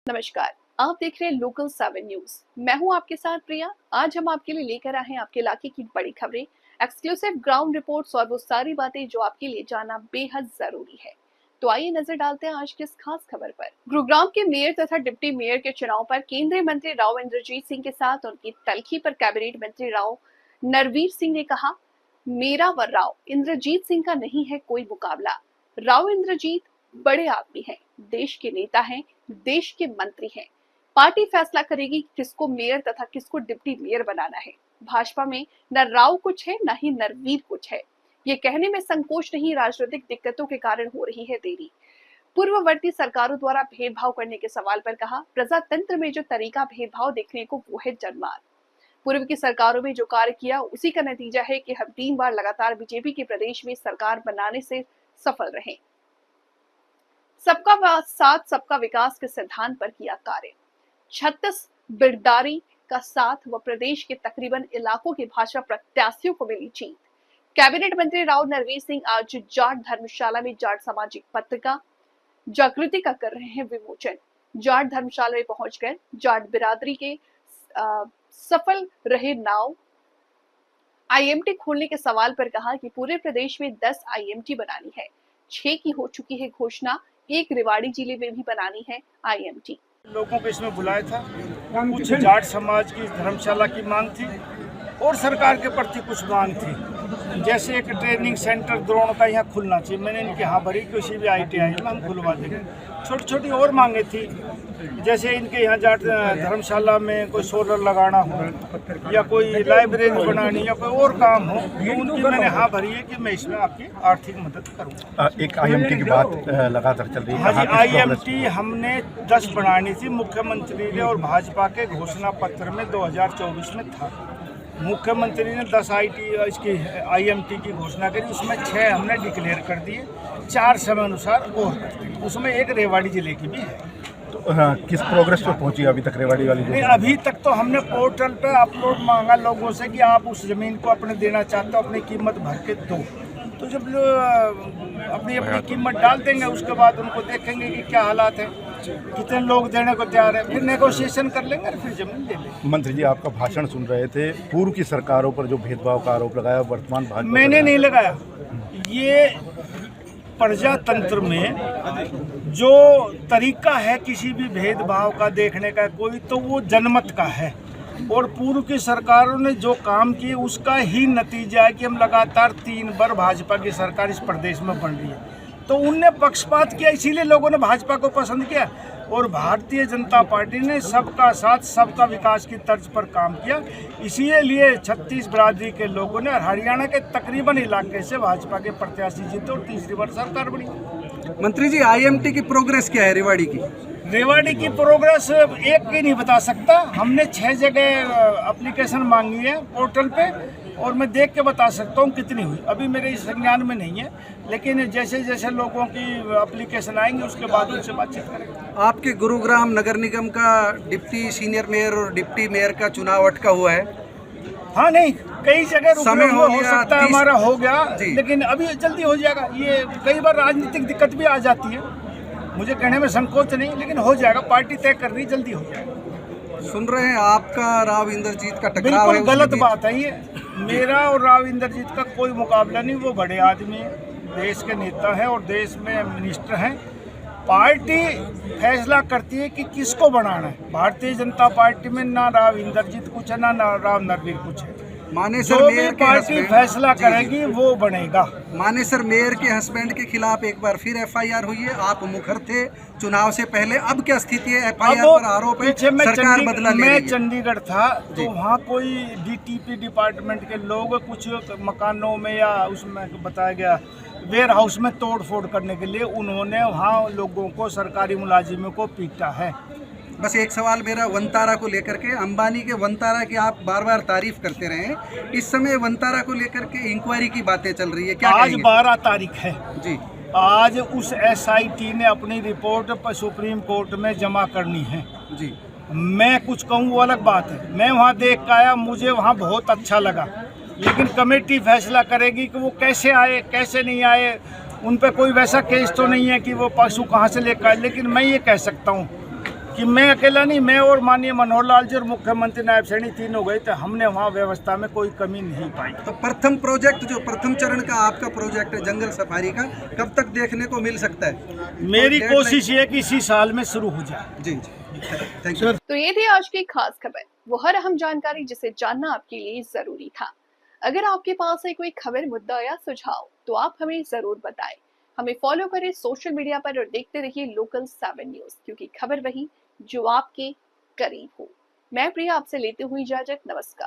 नमस्कार। आप देख रहे हैं लोकल 7 न्यूज। मैं हूं आपके साथ प्रिया। आज हम आपके लिए लेकर आए हैं आपके इलाके की बड़ी खबरें, एक्सक्लूसिव ग्राउंड रिपोर्ट्स और वो सारी बातें जो आपके लिए जानना बेहद जरूरी है। तो आइए नजर डालते हैं आज की इस खास खबर पर। गुरुग्राम के मेयर तथा डिप्टी मेयर के चुनाव पर केंद्रीय मंत्री राव इंद्रजीत सिंह के साथ उनकी तलखी पर कैबिनेट मंत्री राव नरवीर सिंह ने कहा, मेरा व राव इंद्रजीत सिंह का नहीं है कोई मुकाबला। राव इंद्रजीत बड़े आदमी हैं, देश के नेता हैं, देश के मंत्री हैं। पार्टी फैसला करेगी किसको मेयर तथा किसको डिप्टी मेयर बनाना है। भाजपा में न राव कुछ है न ही नरवीर कुछ है। ये कहने में संकोच नहीं, राजनीतिक दिक्कतों के कारण हो रही है देरी। पूर्ववर्ती सरकारों द्वारा भेदभाव करने के सवाल पर कहा, प्रजातंत्र में जो तरीका भेदभाव देखने को वो है जनमार। पूर्व की सरकारों में जो कार्य किया उसी का नतीजा है कि हम 3 बार लगातार बीजेपी के प्रदेश में सरकार बनाने से सफल रहे। सबका साथ सबका विकास के सिद्धांत पर किया कार्य। 36 बिरदारी का साथ व प्रदेश के तकरीबन इलाकों के भाजपा प्रत्याशियों को मिली जीत। कैबिनेट मंत्री राव नरवीर सिंह आज जाट धर्मशाला में जाट सामाजिक पत्रिका जागृति का कर रहे हैं विमोचन। जाट धर्मशाला में पहुंचकर जाट बिरादरी के सफल रहे नाव आईएमटी खोलने के सवाल पर कहा कि पूरे प्रदेश में 10 आईएमटी बनानी है। 6 की हो चुकी है घोषणा, एक रेवाड़ी जिले में भी बनानी है आईएमटी। लोगों को इसमें बुलाया था, कुछ जाट समाज की धर्मशाला की मांग थी और सरकार के प्रति कुछ मांग थी, जैसे एक ट्रेनिंग सेंटर द्रोण का यहाँ खुलना चाहिए। मैंने इनकी हाँ भरी, किसी भी ITI में हम खुलवा देंगे। छोटी छोटी और मांगे थी, जैसे इनके यहाँ जाट धर्मशाला में कोई सोलर लगाना हो या कोई लाइब्रेरी बनानी या कोई और काम हो, तो उनकी मैंने हाँ भरी है कि मैं इसमें आपकी आर्थिक मदद करूँगा। एक IMT की बात लगातार चल रही है। हाँ जी, IMT हमने 10 बनानी थी। मुख्यमंत्री ने और भाजपा के घोषणा पत्र में 2024 में था। मुख्यमंत्री ने 10 IMT की घोषणा करी, उसमें 6 हमने डिक्लेयर कर दिए, 4 समय अनुसार और उसमें एक रेवाड़ी जिले की भी है। तो किस प्रोग्रेस पे पहुंची अभी तक रेवाड़ी वाली? नहीं, अभी तक तो हमने पोर्टल पे अपलोड मांगा लोगों से कि आप उस जमीन को अपने देना चाहते हो, अपनी कीमत भर के दो। तो जब अपनी कीमत डाल देंगे उसके बाद उनको देखेंगे कि क्या हालात है, कितने लोग देने को तैयार है, फिर नेगोशिएशन कर लेंगे और फिर जमीन ले लेंगे। मंत्री जी आपका भाषण सुन रहे थे, पूर्व की सरकारों पर जो भेदभाव का आरोप लगाया, वर्तमान भाजपा मैंने नहीं लगाया। ये प्रजातंत्र में जो तरीका है किसी भी भेदभाव का देखने का कोई, तो वो जनमत का है और पूर्व की सरकारों ने जो काम किए उसका ही नतीजा है कि हम लगातार 3 बार भाजपा की सरकार इस प्रदेश में बन रही है। तो उनने पक्षपात किया, इसीलिए लोगों ने भाजपा को पसंद किया और भारतीय जनता पार्टी ने सबका साथ सबका विकास की तर्ज पर काम किया। इसीलिए 36 बिरादरी के लोगों ने और हरियाणा के तकरीबन इलाके से भाजपा के प्रत्याशी जीते और तीसरी बार सरकार बनी। मंत्री जी, IMT की प्रोग्रेस क्या है रेवाड़ी की? रेवाड़ी की प्रोग्रेस एक की नहीं बता सकता। हमने 6 जगह एप्लीकेशन मांगी है पोर्टल पे और मैं देख के बता सकता हूँ कितनी हुई। अभी मेरे इस संज्ञान में नहीं है, लेकिन जैसे जैसे लोगों की एप्लीकेशन आएंगे उसके बाद उनसे बातचीत करेंगे। आपके गुरुग्राम नगर निगम का डिप्टी सीनियर मेयर और डिप्टी मेयर का चुनाव अटका हुआ है। हाँ, नहीं, कई जगह समय हो सकता है हमारा हो गया, जी। लेकिन अभी जल्दी हो जाएगा। ये कई बार राजनीतिक दिक्कत भी आ जाती है, मुझे कहने में संकोच नहीं, लेकिन हो जाएगा। पार्टी तय कर रही, जल्दी हो जाएगा। सुन रहे हैं आपका राव इंद्रजीत का टकराव है। बिल्कुल गलत बात है ये। मेरा और राव इंद्रजीत का कोई मुकाबला नहीं। वो बड़े आदमी हैं, देश के नेता हैं और देश में मिनिस्टर हैं। पार्टी फैसला करती है कि किसको बनाना है। भारतीय जनता पार्टी में ना राव इंद्रजीत कुछ है ना राव नरवीर कुछ है। मानेसर जो भी मेयर के पार्टी फैसला करेगी वो बनेगा। मानेसर मेयर के हस्बैंड के खिलाफ एक बार फिर FIR हुई है। आप मुखर थे चुनाव से पहले, अब क्या स्थिति है? FIR पर आरोप है सरकार बदला ले रही है। मैं चंडीगढ़ था तो वहाँ कोई DTP डिपार्टमेंट के लोग कुछ मकानों में या उसमें बताया गया वेयर हाउस में तोड़ फोड़ करने के लिए उन्होंने वहाँ लोगों को, सरकारी मुलाजिमों को पीटा है। बस एक सवाल मेरा वनतारा को लेकर के, अंबानी के वनतारा की आप बार बार तारीफ करते रहे, इस समय वनतारा को लेकर के इंक्वायरी की बातें चल रही है, क्या आज कहेंगे? 12 तारीख है जी। आज उस SIT ने अपनी रिपोर्ट पर सुप्रीम कोर्ट में जमा करनी है। जी। मैं कुछ कहूँ वो अलग बात है। मैं वहाँ देख के आया, मुझे वहाँ बहुत अच्छा लगा, लेकिन कमेटी फैसला करेगी कि वो कैसे आए कैसे नहीं आए। उन पर कोई वैसा केस तो नहीं है कि वो पशु कहाँ से लेकर आए, लेकिन मैं ये कह सकता हूँ कि मैं अकेला नहीं, मैं और माननीय मनोहर लाल जी और मुख्यमंत्री नायब सैनी तीनों गए थे, हमने वहाँ व्यवस्था में कोई कमी नहीं पाई। तो प्रथम प्रोजेक्ट जो प्रथम चरण का आपका प्रोजेक्ट है जंगल सफारी का, कब तक देखने को मिल सकता है? मेरी कोशिश ये कि इसी साल में शुरू हो जाए। जी थैंक यू। तो ये थी आज की खास खबर, वो हर अहम जानकारी जिसे जानना आपके लिए जरूरी था। अगर आपके पास है कोई खबर, मुद्दा या सुझाव तो आप हमें जरूर बताएं। हमें फॉलो करें सोशल मीडिया पर और देखते रहिए लोकल 7 न्यूज, क्योंकि खबर वही जो आपके करीब हो। मैं प्रिया आपसे लेती हुई इजाजत, नमस्कार।